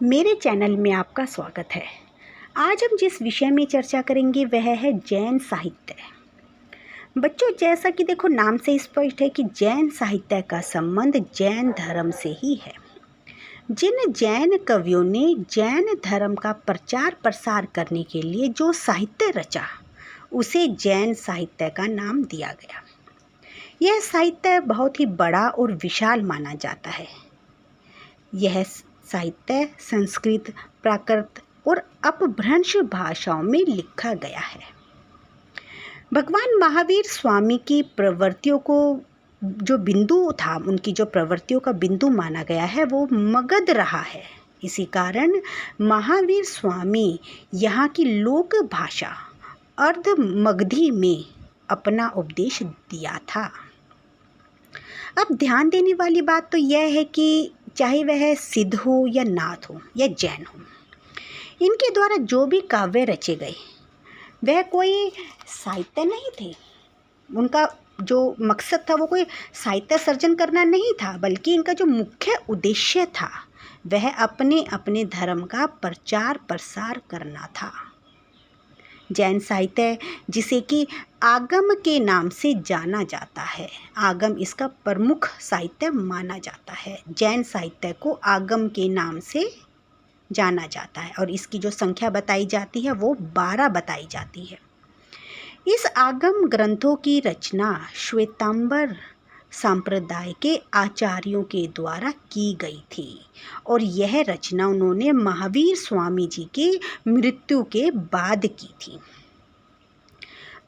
मेरे चैनल में आपका स्वागत है। आज हम जिस विषय में चर्चा करेंगे वह है जैन साहित्य। बच्चों, जैसा कि देखो नाम से स्पष्ट है कि जैन साहित्य का संबंध जैन धर्म से ही है। जिन जैन कवियों ने जैन धर्म का प्रचार प्रसार करने के लिए जो साहित्य रचा उसे जैन साहित्य का नाम दिया गया। यह साहित्य बहुत ही बड़ा और विशाल माना जाता है। यह साहित्य संस्कृत, प्राकृत और अपभ्रंश भाषाओं में लिखा गया है। भगवान महावीर स्वामी की प्रवृत्तियों को जो बिंदु था, उनकी जो प्रवृत्तियों का बिंदु माना गया है वो मगध रहा है। इसी कारण महावीर स्वामी यहाँ की लोक भाषा अर्ध मगधी में अपना उपदेश दिया था। अब ध्यान देने वाली बात तो यह है कि चाहे वह सिद्ध हो या नाथ हो या जैन हो, इनके द्वारा जो भी काव्य रचे गए वह कोई साहित्य नहीं थे। उनका जो मकसद था वो कोई साहित्य सर्जन करना नहीं था, बल्कि इनका जो मुख्य उद्देश्य था वह अपने अपने धर्म का प्रचार प्रसार करना था। जैन साहित्य, जिसे कि आगम के नाम से जाना जाता है, आगम इसका प्रमुख साहित्य माना जाता है। जैन साहित्य को आगम के नाम से जाना जाता है और इसकी जो संख्या बताई जाती है वो 12 बताई जाती है। इस आगम ग्रंथों की रचना श्वेतांबर संप्रदाय के आचार्यों के द्वारा की गई थी और यह रचना उन्होंने महावीर स्वामी जी की मृत्यु के बाद की थी।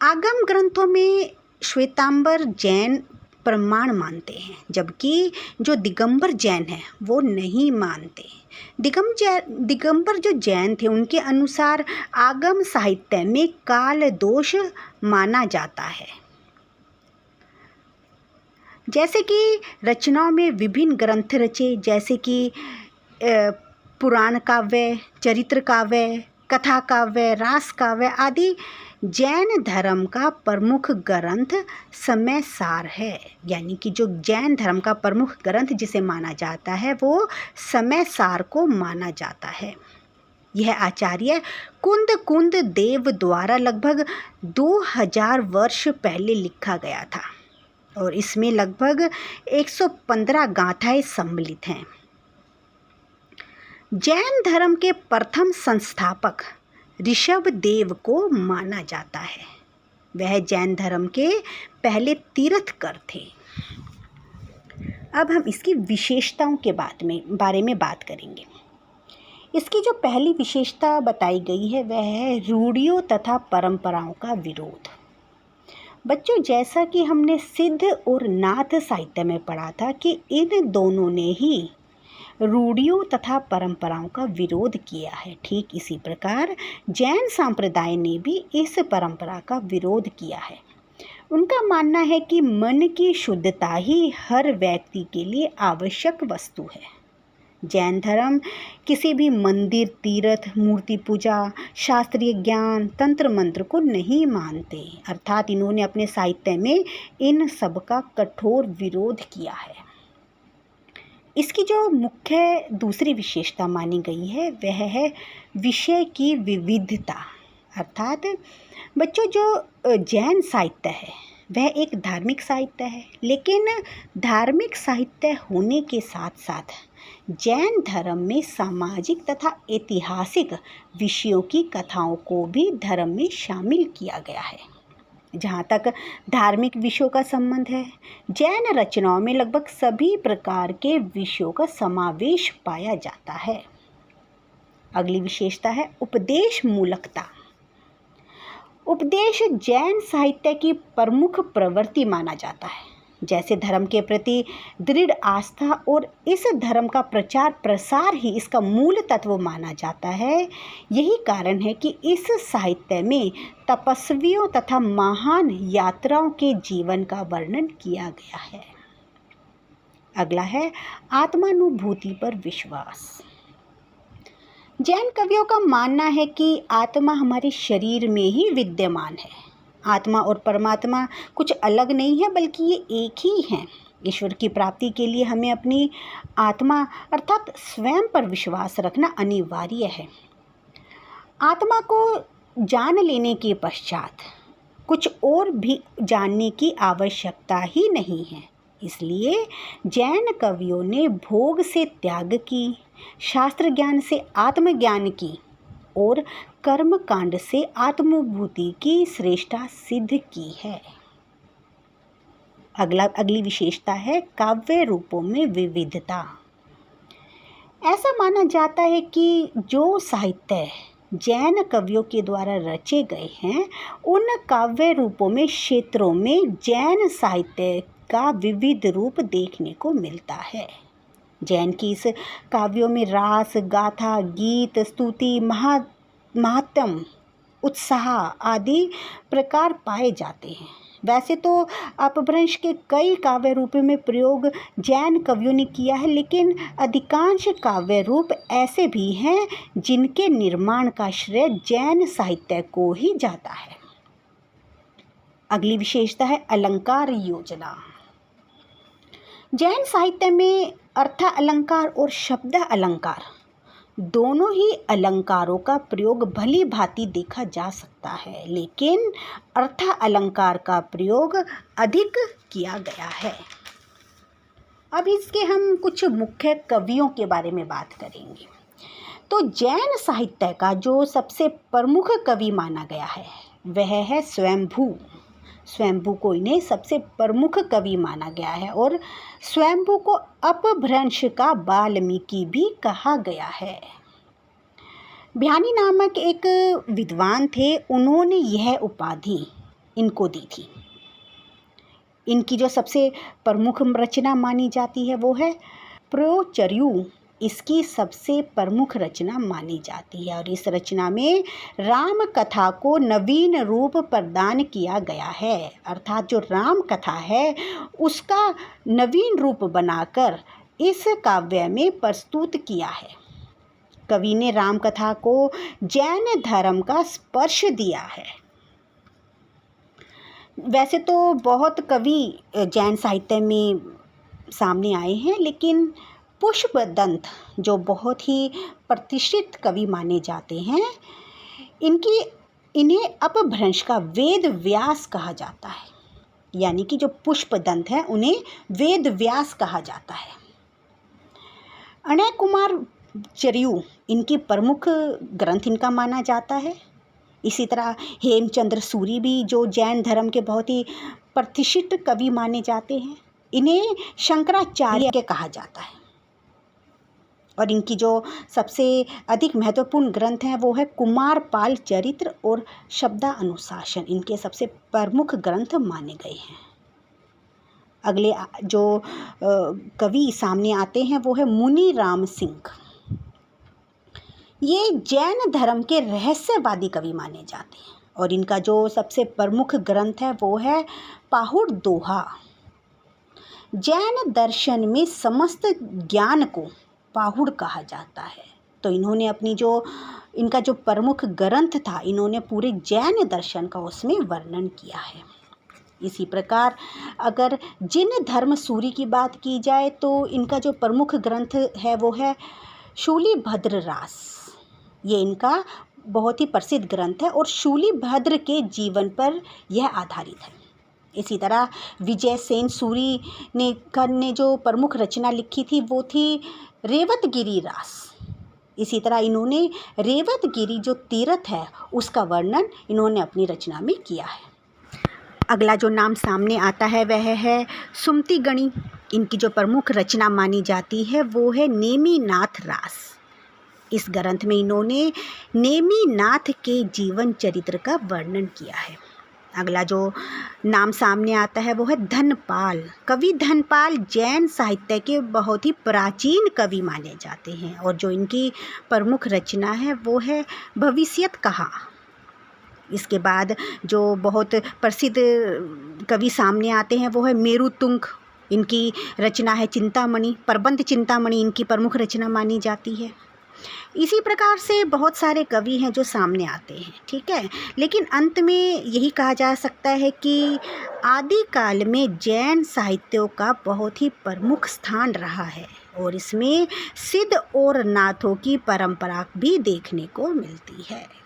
आगम ग्रंथों में श्वेतांबर जैन प्रमाण मानते हैं, जबकि जो दिगंबर जैन है वो नहीं मानते। दिगंबर जो जैन थे उनके अनुसार आगम साहित्य में काल दोष माना जाता है। जैसे कि रचनाओं में विभिन्न ग्रंथ रचे, जैसे कि पुराण काव्य, चरित्र काव्य, कथा काव्य, रास काव्य आदि। जैन धर्म का प्रमुख ग्रंथ समय सार है, यानी कि जो जैन धर्म का प्रमुख ग्रंथ जिसे माना जाता है वो समय सार को माना जाता है। यह आचार्य कुंद देव द्वारा लगभग 2000 वर्ष पहले लिखा गया था और इसमें लगभग 115 गाथाएं सम्मिलित हैं। जैन धर्म के प्रथम संस्थापक ऋषभ देव को माना जाता है। वह जैन धर्म के पहले तीर्थकर थे। अब हम इसकी विशेषताओं के बारे में बात करेंगे। इसकी जो पहली विशेषता बताई गई है वह है रूढ़ियों तथा परंपराओं का विरोध। बच्चों, जैसा कि हमने सिद्ध और नाथ साहित्य में पढ़ा था कि इन दोनों ने ही रूढ़ियों तथा परंपराओं का विरोध किया है, ठीक इसी प्रकार जैन संप्रदाय ने भी इस परंपरा का विरोध किया है। उनका मानना है कि मन की शुद्धता ही हर व्यक्ति के लिए आवश्यक वस्तु है। जैन धर्म किसी भी मंदिर, तीर्थ, मूर्ति पूजा, शास्त्रीय ज्ञान, तंत्र मंत्र को नहीं मानते, अर्थात इन्होंने अपने साहित्य में इन सब का कठोर विरोध किया है। इसकी जो मुख्य दूसरी विशेषता मानी गई है वह है विषय की विविधता। अर्थात बच्चों, जो जैन साहित्य है वह एक धार्मिक साहित्य है, लेकिन धार्मिक साहित्य होने के साथ साथ जैन धर्म में सामाजिक तथा ऐतिहासिक विषयों की कथाओं को भी धर्म में शामिल किया गया है। जहाँ तक धार्मिक विषयों का संबंध है, जैन रचनाओं में लगभग सभी प्रकार के विषयों का समावेश पाया जाता है। अगली विशेषता है उपदेश मूलकता। उपदेश जैन साहित्य की प्रमुख प्रवृत्ति माना जाता है। जैसे धर्म के प्रति दृढ़ आस्था और इस धर्म का प्रचार प्रसार ही इसका मूल तत्व माना जाता है, यही कारण है कि इस साहित्य में तपस्वियों तथा महान यात्राओं के जीवन का वर्णन किया गया है। अगला है आत्मानुभूति पर विश्वास। जैन कवियों का मानना है कि आत्मा हमारे शरीर में ही विद्यमान है। आत्मा और परमात्मा कुछ अलग नहीं है, बल्कि ये एक ही हैं। ईश्वर की प्राप्ति के लिए हमें अपनी आत्मा अर्थात स्वयं पर विश्वास रखना अनिवार्य है। आत्मा को जान लेने के पश्चात कुछ और भी जानने की आवश्यकता ही नहीं है। इसलिए जैन कवियों ने भोग से त्याग की, शास्त्र ज्ञान से आत्मज्ञान की और कर्म कांड से आत्मानुभूति की श्रेष्ठता सिद्ध की है। अगली विशेषता है काव्य रूपों में विविधता। ऐसा माना जाता है कि जो साहित्य जैन कवियों के द्वारा रचे गए हैं, उन काव्य रूपों में क्षेत्रों में जैन साहित्य का विविध रूप देखने को मिलता है। जैन की इस काव्यों में रास, गाथा, गीत, स्तुति, महात्म्य, उत्साह आदि प्रकार पाए जाते हैं। वैसे तो अपभ्रंश के कई काव्य रूपों में प्रयोग जैन कवियों ने किया है, लेकिन अधिकांश काव्य रूप ऐसे भी हैं जिनके निर्माण का श्रेय जैन साहित्य को ही जाता है। अगली विशेषता है अलंकार योजना। जैन साहित्य में अर्थ अलंकार और शब्द अलंकार दोनों ही अलंकारों का प्रयोग भली भांति देखा जा सकता है, लेकिन अर्थ अलंकार का प्रयोग अधिक किया गया है। अब इसके हम कुछ मुख्य कवियों के बारे में बात करेंगे। तो जैन साहित्य का जो सबसे प्रमुख कवि माना गया है वह है स्वयंभू। स्वयंभू को इन्हें सबसे प्रमुख कवि माना गया है और स्वयंभू को अपभ्रंश का वाल्मीकि भी कहा गया है। भ्यानी नामक एक विद्वान थे, उन्होंने यह उपाधि इनको दी थी। इनकी जो सबसे प्रमुख रचना मानी जाती है वो है प्रयोचर्यु। इसकी सबसे प्रमुख रचना मानी जाती है और इस रचना में राम कथा को नवीन रूप प्रदान किया गया है, अर्थात जो राम कथा है उसका नवीन रूप बनाकर इस काव्य में प्रस्तुत किया है। कवि ने राम कथा को जैन धर्म का स्पर्श दिया है। वैसे तो बहुत कवि जैन साहित्य में सामने आए हैं, लेकिन पुष्पदंत जो बहुत ही प्रतिष्ठित कवि माने जाते हैं, इन्हें अपभ्रंश का वेद व्यास कहा जाता है। यानी कि जो पुष्पदंत है उन्हें वेद व्यास कहा जाता है। अणय कुमार चर्यु इनकी प्रमुख ग्रंथ इनका माना जाता है। इसी तरह हेमचंद्र सूरी भी जो जैन धर्म के बहुत ही प्रतिष्ठित कवि माने जाते हैं, इन्हें शंकराचार्य कहा जाता है। और इनकी जो सबसे अधिक महत्वपूर्ण ग्रंथ हैं वो है कुमारपाल चरित्र और शब्दानुशासन, इनके सबसे प्रमुख ग्रंथ माने गए हैं। अगले जो कवि सामने आते हैं वो है मुनि राम सिंह। ये जैन धर्म के रहस्यवादी कवि माने जाते हैं और इनका जो सबसे प्रमुख ग्रंथ है वो है पाहुड़ दोहा। जैन दर्शन में समस्त ज्ञान को पाहुड़ कहा जाता है। तो इन्होंने इनका जो प्रमुख ग्रंथ था, इन्होंने पूरे जैन दर्शन का उसमें वर्णन किया है। इसी प्रकार अगर जिन धर्म सूरी की बात की जाए तो इनका जो प्रमुख ग्रंथ है वो है शूलिभद्र रास। ये इनका बहुत ही प्रसिद्ध ग्रंथ है और शूलिभद्र के जीवन पर यह आधारित है। इसी तरह विजय सेन सूरी ने जो प्रमुख रचना लिखी थी वो थी रेवतगिरी रास। इसी तरह इन्होंने रेवतगिरी जो तीर्थ है उसका वर्णन इन्होंने अपनी रचना में किया है। अगला जो नाम सामने आता है वह है सुमति गणी। इनकी जो प्रमुख रचना मानी जाती है वो है नेमिनाथ रास। इस ग्रंथ में इन्होंने नेमिनाथ के जीवन चरित्र का वर्णन किया है। अगला जो नाम सामने आता है वो है धनपाल। कवि धनपाल जैन साहित्य के बहुत ही प्राचीन कवि माने जाते हैं और जो इनकी प्रमुख रचना है वो है भविष्यत कहा। इसके बाद जो बहुत प्रसिद्ध कवि सामने आते हैं वो है मेरुतुंग। इनकी रचना है चिंतामणि, प्रबंध चिंतामणि इनकी प्रमुख रचना मानी जाती है। इसी प्रकार से बहुत सारे कवि हैं जो सामने आते हैं, ठीक है। लेकिन अंत में यही कहा जा सकता है कि आदिकाल में जैन साहित्यों का बहुत ही प्रमुख स्थान रहा है और इसमें सिद्ध और नाथों की परंपरा भी देखने को मिलती है।